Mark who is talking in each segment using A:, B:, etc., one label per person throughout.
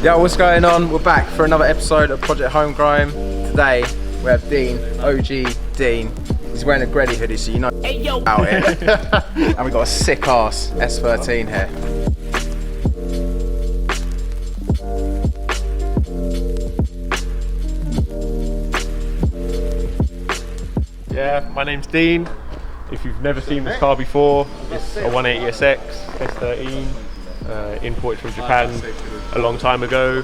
A: Yo, what's going on? We're back for another episode of Project Homegrown. Today we have Dean, OG Dean. He's wearing a Greddy hoodie, so you know about it. And we got a sick ass S13 here.
B: Yeah, my name's Dean. If you've never seen this car before, it's a 180SX S13, imported from Japan a long time ago.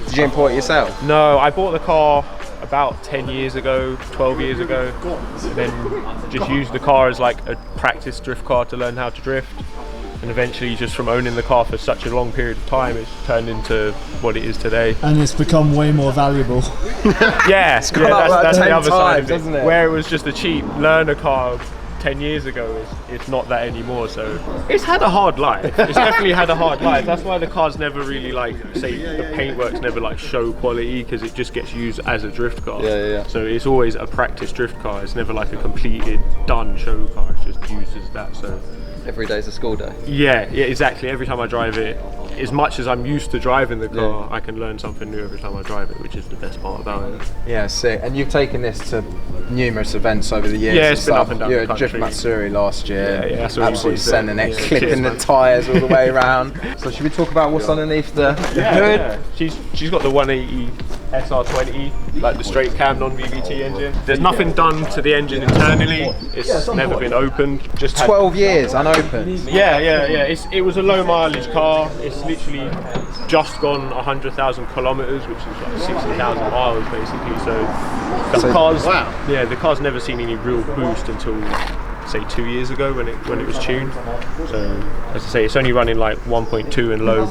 A: Did you import it yourself?
B: No, I bought the car about 10 years ago, 12 years ago, and then just used the car as like a practice drift car to learn how to drift. And eventually, just from owning the car for such a long period of time, it's turned into what it is today.
C: And it's become way more valuable.
B: That's
A: like
B: the other side of it.
A: Doesn't it?
B: Where it was just a cheap learner car 10 years ago, it's not that anymore. So it's had a hard life. It's definitely had a hard life. That's why the car's never really like, say, the paintwork's never like show quality, because it just gets used as a drift car.
D: Yeah.
B: So it's always a practice drift car. It's never like a completed, done show car. It's just used as that. So
D: every day's a school day.
B: Yeah, exactly. Every time I drive it, as much as I'm used to driving the car, I can learn something new every time I drive it, which is the best part about it.
A: Yeah, sick. And you've taken this to numerous events over the years.
B: Yeah, it's been up and down
A: You
B: the
A: were at Drift
B: country.
A: Matsuri last year.
B: Yeah, that's what
A: absolutely sending it,
B: Yeah.
A: clipping the tyres all the way around. So should we talk about what's underneath the hood?
B: Yeah. She's got the 180 SR20, like the straight cam non-VVT engine. There's nothing done to the engine internally. It's never been opened. Just
A: 12 years unopened.
B: Yeah. It was a low mileage car. It's literally just gone 100,000 kilometers, which is like 60,000 miles basically. So the car's never seen any real boost until, say, 2 years ago when it was tuned. So as I say, it's only running like 1.2 in low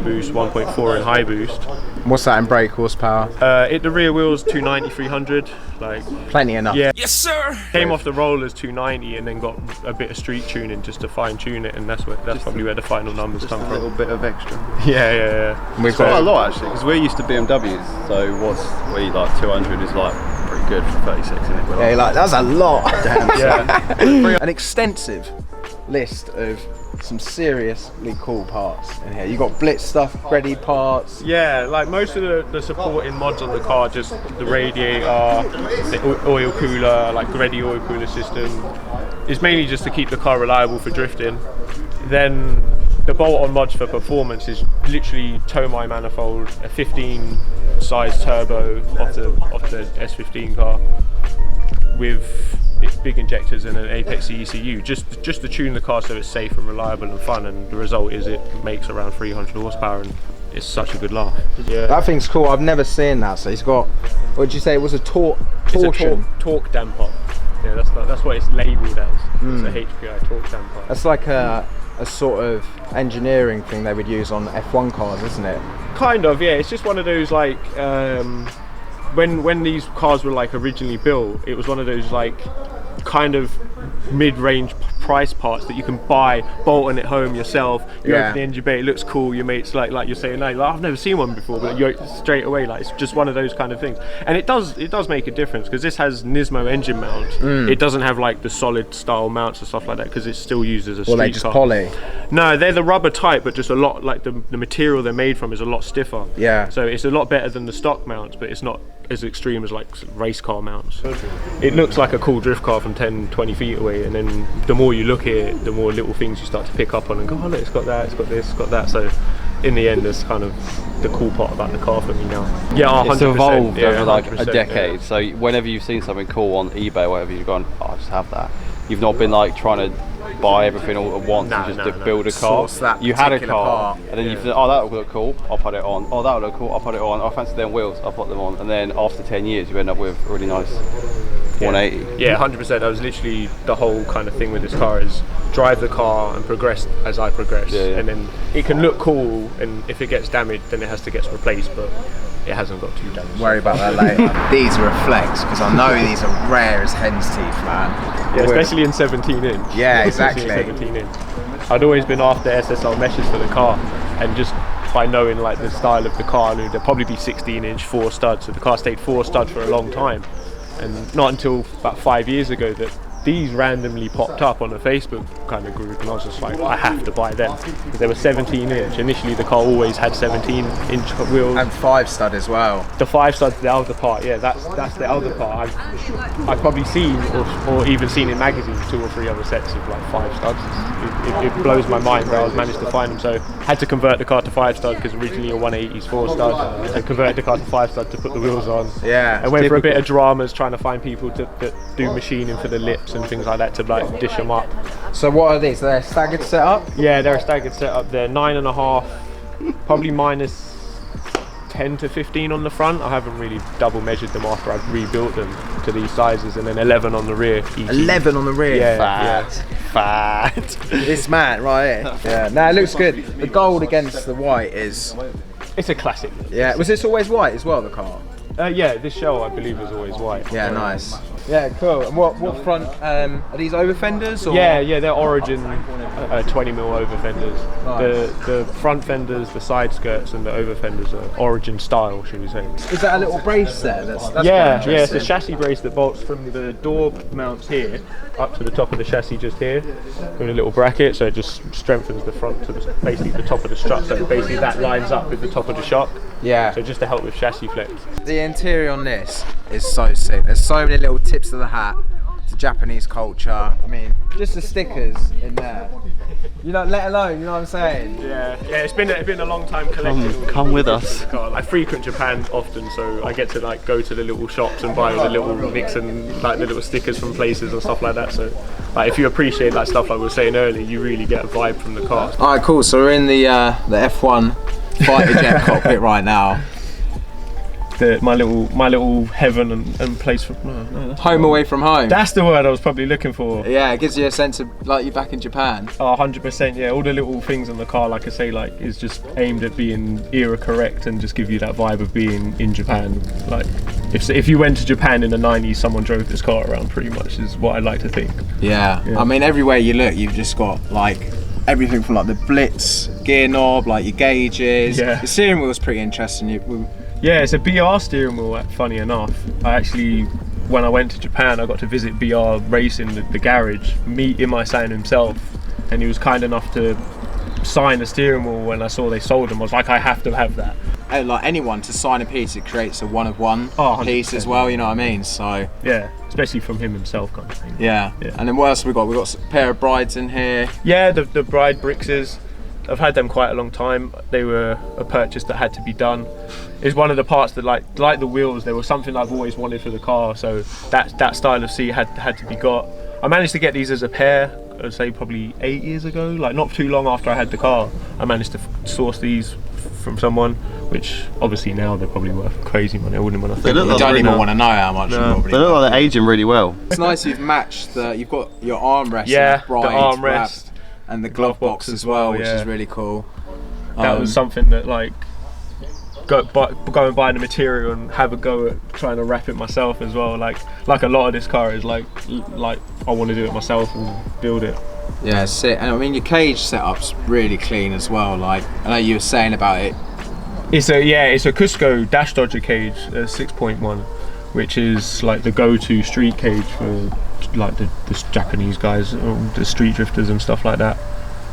B: boost, 1.4 in high boost.
A: What's that in brake horsepower?
B: The rear wheel's 290, 300, like
A: plenty enough.
B: Yeah. Yes, sir. Came off the rollers 290 and then got a bit of street tuning just to fine tune it, and that's probably where the final numbers come from.
D: A little bit of extra.
B: Yeah.
A: We've
D: Quite
A: got
D: a lot actually, because we're used to BMWs. So we like 200 is like pretty good for 36, isn't it?
A: yeah, like that's a lot.
B: Yeah.
A: An extensive list of some seriously cool parts in here. You got Blitz stuff, Greddy parts.
B: Yeah, like most of the supporting mods on the car, just the radiator, the oil cooler, like Greddy oil cooler system, is mainly just to keep the car reliable for drifting. Then the bolt-on mods for performance is literally Tomei manifold, a 15 size turbo off the S15 car with its big injectors and an Apex ECU, just to tune the car so it's safe and reliable and fun, and the result is it makes around 300 horsepower and it's such a good laugh. Yeah.
A: That thing's cool. I've never seen that. So he's got, what did you say? It was a torsion.
B: It's a torque damper. Yeah, that's what it's labelled as. It's a HPI torque damper.
A: That's like a sort of engineering thing they would use on F1 cars, isn't it?
B: Kind of, yeah. It's just one of those like when these cars were like originally built, it was one of those like kind of mid-range price parts that you can buy, bolt on it home yourself. You open the engine bay, it looks cool. Your mates like you're saying, like, I've never seen one before, but you're straight away like it's just one of those kind of things. And it does make a difference because this has Nismo engine mounts. It doesn't have like the solid style mounts and stuff like that because it's still used as a street car.
A: Well, they just poly.
B: No, they're the rubber type, but just a lot like the material they're made from is a lot stiffer.
A: Yeah.
B: So it's a lot better than the stock mounts, but it's not as extreme as like race car mounts. It looks like a cool drift car from 10-20 feet away, and then the more you look at it, the more little things you start to pick up on and go, oh look, it's got that, it's got this, it's got that. So in the end, that's kind of the cool part about the car for me now. Yeah, 100%.
D: It's evolved over like a
B: 100%,
D: decade.
B: yeah.
D: So whenever you've seen something cool on eBay or whatever, you've gone, oh, I'll just have that. You've not been like trying to buy everything all at once and just to build a car.
A: You
D: had a car,
A: part.
D: and then you think, oh, that would look cool, I'll put it on. Oh, that would look cool, I'll put it on. I fancy them wheels, I'll put them on. And then after 10 years, you end up with a really nice 180.
B: Yeah, 100%. That was literally the whole kind of thing with this car, is drive the car and progress as I progress. And then it can look cool, and if it gets damaged, then it has to get replaced, but it hasn't got too damaged.
A: Worry about that later. These are reflex, because I know these are rare as hen's teeth, man.
B: Yeah, especially in 17 inch.
A: Yeah, exactly.
B: 17 inch. I'd always been after SSL meshes for the car, and just by knowing like the style of the car, I knew there'd probably be 16 inch 4 studs, so the car stayed 4 stud for a long time. And not until about 5 years ago that these randomly popped up on a Facebook kind of group, and I was just like, I have to buy them. They were 17-inch. Initially, the car always had 17-inch wheels.
A: And 5 stud as well.
B: The 5 stud's the other part, yeah, that's the other part. I've probably seen, or even seen in magazines, 2 or 3 other sets of like 5 studs. It blows my mind where I was managed to find them. So had to convert the car to 5 stud because originally a 180's 4 stud, and convert the car to 5 stud to put the wheels on.
A: Yeah.
B: I went for a bit of dramas trying to find people that do machining for the lips and things like that to like dish them up.
A: So what are these? They're staggered setup?
B: Yeah, they're a staggered setup. They're 9.5, probably minus 10 to 15 on the front. I haven't really double measured them after I've rebuilt them to these sizes, and then 11 on the rear. ET.
A: 11 on the rear?
B: Yeah,
A: Fat. This man right here. Yeah, no, it looks good. The gold against the white is...
B: It's a classic.
A: Yeah, was this always white as well, the car?
B: Yeah, this shell I believe was always white.
A: Yeah, nice. Yeah, cool. And what front, are these over fenders? Or?
B: Yeah, they're Origin 20mm over fenders.
A: Nice.
B: The front fenders, the side skirts, and the over fenders are Origin style, should we say.
A: Is that a little brace there? That's
B: yeah, it's a chassis brace that bolts from the door mounts here up to the top of the chassis just here with a little bracket, so it just strengthens the front to basically the top of the strut, so basically that lines up with the top of the shock.
A: Yeah.
B: So just to help with chassis flex.
A: The interior on this is so sick. There's so many little tips of the hat to Japanese culture. I mean, just the stickers in there. You know, let alone, you know what I'm saying?
B: Yeah, it's been a long time collecting.
D: Come with us.
B: I frequent Japan often, so I get to like go to the little shops and buy all the little nicks and like the little stickers from places and stuff like that. So, like, if you appreciate that stuff, like we were saying earlier, you really get a vibe from the car.
A: All right, cool. So we're in the F1 fighter jet cockpit right now.
B: My little heaven and place for
A: Home away from home.
B: That's the word I was probably looking for.
A: Yeah, it gives you a sense of like you're back in Japan.
B: Oh, 100%. Yeah, all the little things in the car, like I say, like is just aimed at being era correct and just give you that vibe of being in Japan. Like if you went to Japan in the 90s, someone drove this car around. Pretty much is what I like to think.
A: Yeah. I mean, everywhere you look, you've just got like everything from like the Blitz gear knob, like your gauges.
B: Yeah.
A: The steering wheel's pretty interesting.
B: Yeah, it's a BR steering wheel, funny enough. I actually, when I went to Japan, I got to visit BR Racing, the garage, meet Imai-san himself, and he was kind enough to sign the steering wheel when I saw they sold them. I was like, I have to have that.
A: Like anyone to sign a piece, it creates a one of one piece as
B: 100%.
A: well, you know what I mean? So
B: yeah, especially from him himself kind of thing.
A: Yeah. And then what else have we got? We've got a pair of brides in here.
B: Yeah, the bride Brixes. I've had them quite a long time. They were a purchase that had to be done. It's one of the parts that like the wheels, they were something I've always wanted for the car, so that style of seat had to be got. I managed to get these as a pair, I'd say probably 8 years ago, like not too long after I had the car. I managed to source these from someone, which obviously now they're probably worth crazy money. I wouldn't want to think.
A: You don't even want to know how much.
D: No, they look like they're aging really well.
A: It's nice you've matched you've got your armrest,
B: yeah,
A: bride,
B: the armrest.
A: And the glove box as well, which is really cool.
B: That was something that like go and buy the material and have a go at trying to wrap it myself as well. Like a lot of this car is like I want to do it myself and build it.
A: Yeah, it's sick. And I mean your cage setup's really clean as well. Like I know you were saying about it.
B: It's a Cusco Dash Dodger cage, 6.1, which is like the go-to street cage for like the Japanese guys, the street drifters and stuff like that.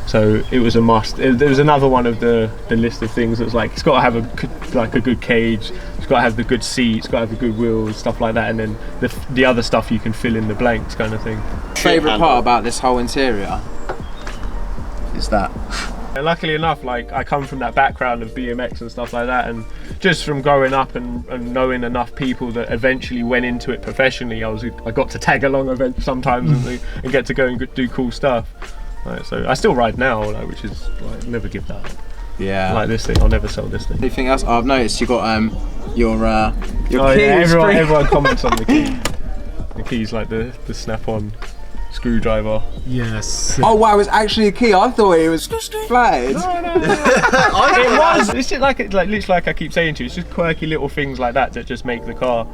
B: So it was a must. There was another one of the list of things that's like it's got to have a good cage, it's got to have the good seat, it's got to have the good wheels, stuff like that, and then the other stuff you can fill in the blanks kind of thing.
A: Favourite part about this whole interior is that.
B: And luckily enough, like I come from that background of BMX and stuff like that, and just from growing up and knowing enough people that eventually went into it professionally, I got to tag along events sometimes and get to go and do cool stuff. Right, so I still ride now, which is like never give that up.
A: Yeah.
B: Like this thing, I'll never sell this thing.
A: Anything else? Oh, I've noticed you got your key.
B: Yeah, everyone comments on the key. The key's like the snap-on screwdriver.
C: Yes.
A: Oh wow, it's actually a key. I thought it was flatted.
B: No. It was. It's just like literally like I keep saying to you. It's just quirky little things like that just make the car.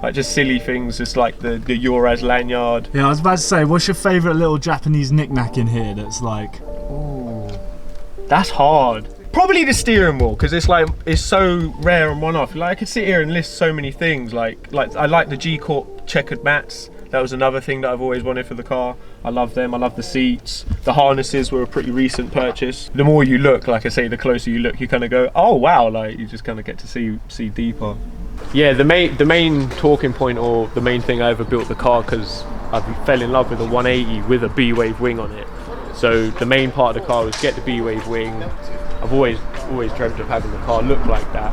B: Like just silly things, just like the Yoraz lanyard.
C: Yeah, I was about to say, what's your favourite little Japanese knick-knack in here that's like...
B: Ooh, that's hard. Probably the steering wheel, because it's so rare and one-off. Like I could sit here and list so many things. Like I like the G Corp checkered mats. That was another thing that I've always wanted for the car. I love them. I love the seats. The harnesses were a pretty recent purchase. The more you look, like I say, the closer you look, you kind of go, oh wow, like you just kind of get to see deeper. Yeah, the main talking point, or the main thing I ever built the car, because I fell in love with a 180 with a B-Wave wing on it. So the main part of the car was get the B-Wave wing. I've always dreamt of having the car look like that.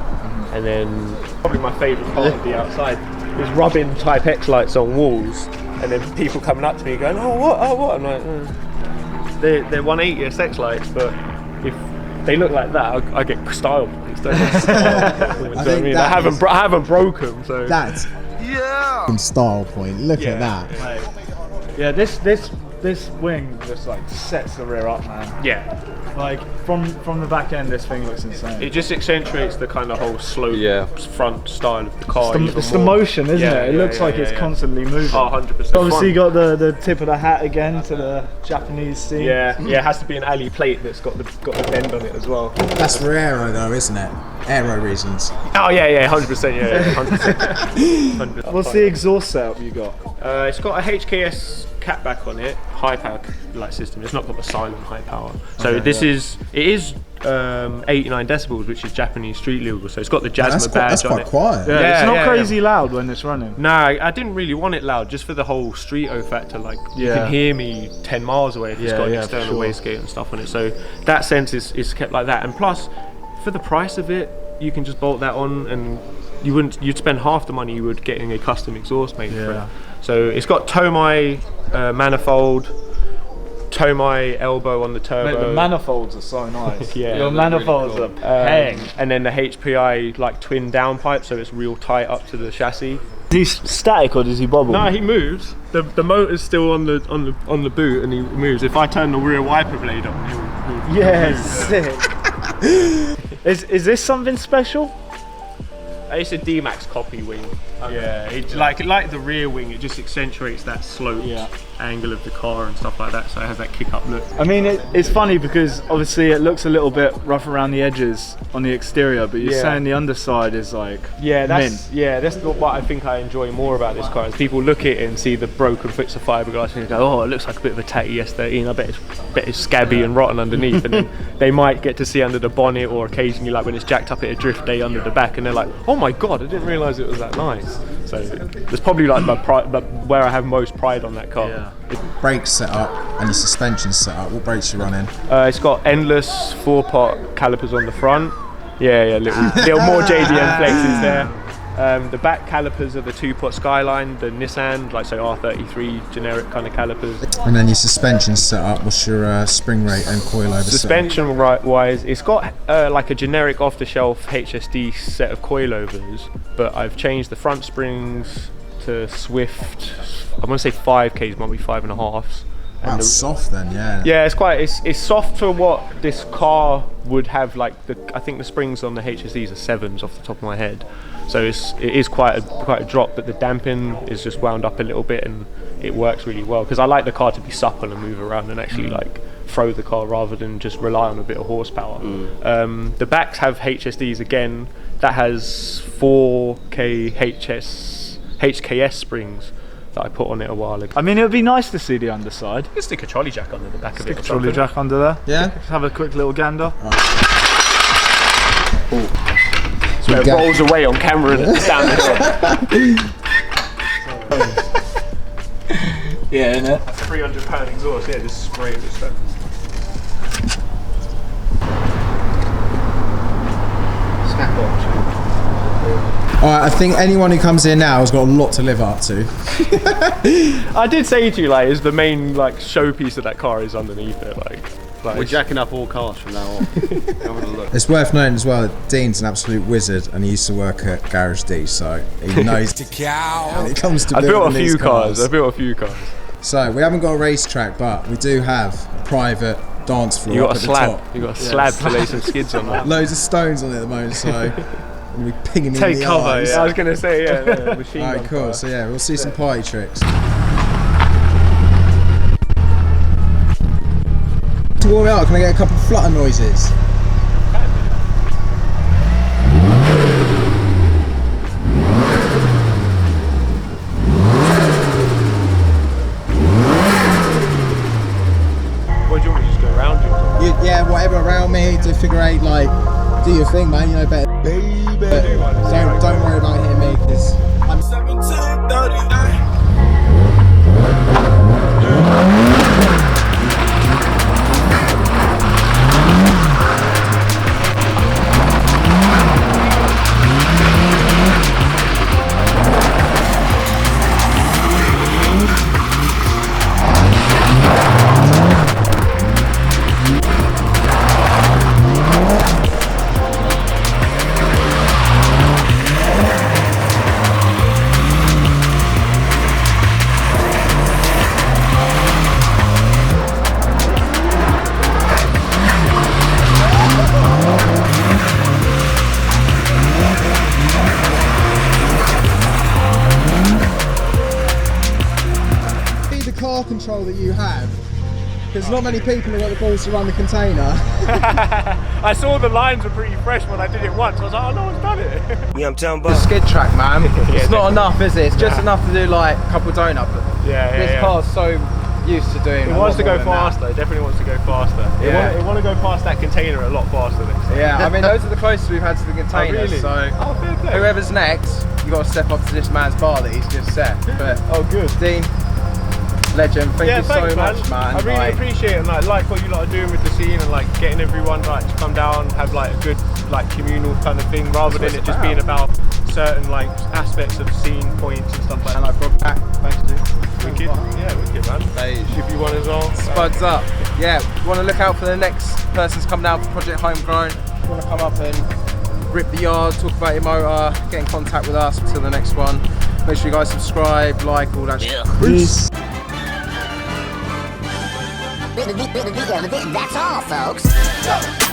B: And then probably my favourite part of the outside is rubbing Type X lights on walls, and then people coming up to me going, oh what? I'm like, they're 180 SX lights, but if they look like that, I get style points. Don't I haven't broke them, so
E: That's style point. Look at that.
C: Yeah, this wing just like sets the rear up, man.
B: yeah.
C: Like from the back end, this thing looks insane.
B: It just accentuates the kind of whole slope front style of the car.
C: It's the motion, isn't it? It looks like it's constantly moving.
B: Oh, 100%.
C: Obviously, you got the tip of the hat again to the Japanese scene.
B: Yeah, it has to be an alley plate that's got the bend on it as well.
E: That's for aero though, isn't it? Aero reasons.
B: Oh yeah, 100%. Yeah, 100%.
C: What's the exhaust setup you got?
B: It's got a HKS catback on it, high power light system. It's not got the silent high power. So it is 89 decibels, which is Japanese street legal. So it's got the Jasma badge
E: that's
B: on
E: quite
B: it.
E: quiet.
C: Yeah, it's not crazy loud when it's running.
B: No, I didn't really want it loud, just for the whole stereo factor. Like you can hear me 10 miles away if it's got an external wastegate and stuff on it. So that sense is kept like that. And plus, for the price of it, you can just bolt that on, and you'd spend half the money you would getting a custom exhaust made for it. So it's got Tomei manifold, Tomei elbow on the turbo.
C: Mate, the manifolds are so nice.
B: Your
C: manifolds are paying.
B: And then the HPI like twin downpipe, so it's real tight up to the chassis.
C: Is he static or does he bobble?
B: No, he moves. The motor's still on the boot, and he moves. If I turn the rear wiper blade on, he'll move.
C: Sick. Is this something special?
B: It's a D-Max copy wing. Yeah, it's like the rear wing, it just accentuates that slope angle of the car and stuff like that, so it has that kick-up look.
C: I mean, it's funny because obviously it looks a little bit rough around the edges on the exterior, but you're saying the underside is like
B: that's what I think I enjoy more about this car. Is people look at it and see the broken bits of fiberglass and go, oh, it looks like a bit of a tatty S13. I bet it's scabby and rotten underneath, and then they might get to see under the bonnet, or occasionally like when it's jacked up at a drift day under the back, and they're like, oh my god, I didn't realise it was that nice. So it's probably like where I have most pride on that car.
E: Brakes set up and your suspension set up. What brakes you running?
B: It's got endless 4-pot calipers on the front. Little more JDM flexes there. The back calipers are the 2-pot Skyline, the Nissan, like so R33 generic kind of calipers.
E: And then your suspension set up. What's your spring rate and coilover?
B: Suspension wise, it's got like a generic off-the-shelf HSD set of coilovers, but I've changed the front springs to Swift. I want to say 5Ks, might be 5.5s.
E: That's soft then, yeah.
B: Yeah, it's soft for what this car would have. Like I think the springs on the HSDs are 7s off the top of my head, so it is quite a drop. But the damping is just wound up a little bit, and it works really well because I like the car to be supple and move around and actually like throw the car rather than just rely on a bit of horsepower. The backs have HSDs again. That has 4K HKS springs that I put on it a while ago.
C: I mean, it would be nice to see the underside.
B: You can stick a trolley jack under the back of it.
C: Stick a trolley jack under there.
E: Yeah.
C: Just have a quick little gander.
B: So it rolls away on camera and it's down the hill.
C: Yeah, innit?
B: £300 exhaust, yeah, just spray it with stuff.
A: Snap on.
E: Alright, I think anyone who comes here now has got a lot to live up to.
B: I did say to you, like, is the main like showpiece of that car is underneath it, like
D: We're jacking up all cars from now on. Have a look.
E: It's worth noting as well that Dean's an absolute wizard and he used to work at Garage D, so he knows when it comes to
B: I built a
E: building these
B: few cars. I built a few cars.
E: So we haven't got a racetrack, but we do have a private dance floor.
B: You got
E: up
B: a
E: at
B: slab.
E: the top.
B: You got a slab to lay some skids on that.
E: Loads of stones on it at the moment, so we'll be pinging in
C: Take
E: the
C: cover,
E: eyes.
B: I was gonna say machine gun.
E: Alright, cool.
B: fire.
E: So yeah, we'll see some party tricks. To warm it up, can I get a couple of flutter noises? great. Like, do your thing, man. You know better. But don't worry about hitting me because I'm 17:30. Car control that you have, because not many people have got the balls to run the container.
B: I saw the lines were pretty fresh when I did it once. I was like, oh no, I've done it.
A: Yeah, I'm telling you. The skid track, man. It's not enough, is it? It's just enough to do like a couple donut. But this car's so used to doing.
B: It wants to go faster. It definitely wants to go faster. It want to go past that container a lot faster next time.
A: Yeah, I mean those are the closest we've had to the container.
B: Oh, really?
A: So
B: fair play.
A: whoever's next, you got to step up to this man's bar that he's just set. But
B: good.
A: Dean, legend, thank you so much, man.
B: I really appreciate it, and like what you lot are doing with the scene, and like getting everyone like to come down, have like a good like communal kind of thing, rather than it just being about certain like aspects of scene points and stuff like that.
A: And I brought back, thanks dude.
B: Wicked, yeah, wicked man. If you want as well.
A: Spuds up. Yeah, want to look out for the next person's coming out for Project Homegrown. You want to come up and rip the yard, talk about your motor, get in contact with us until the next one. Make sure you guys subscribe, like, all that shit. Peace.
F: That's all, folks.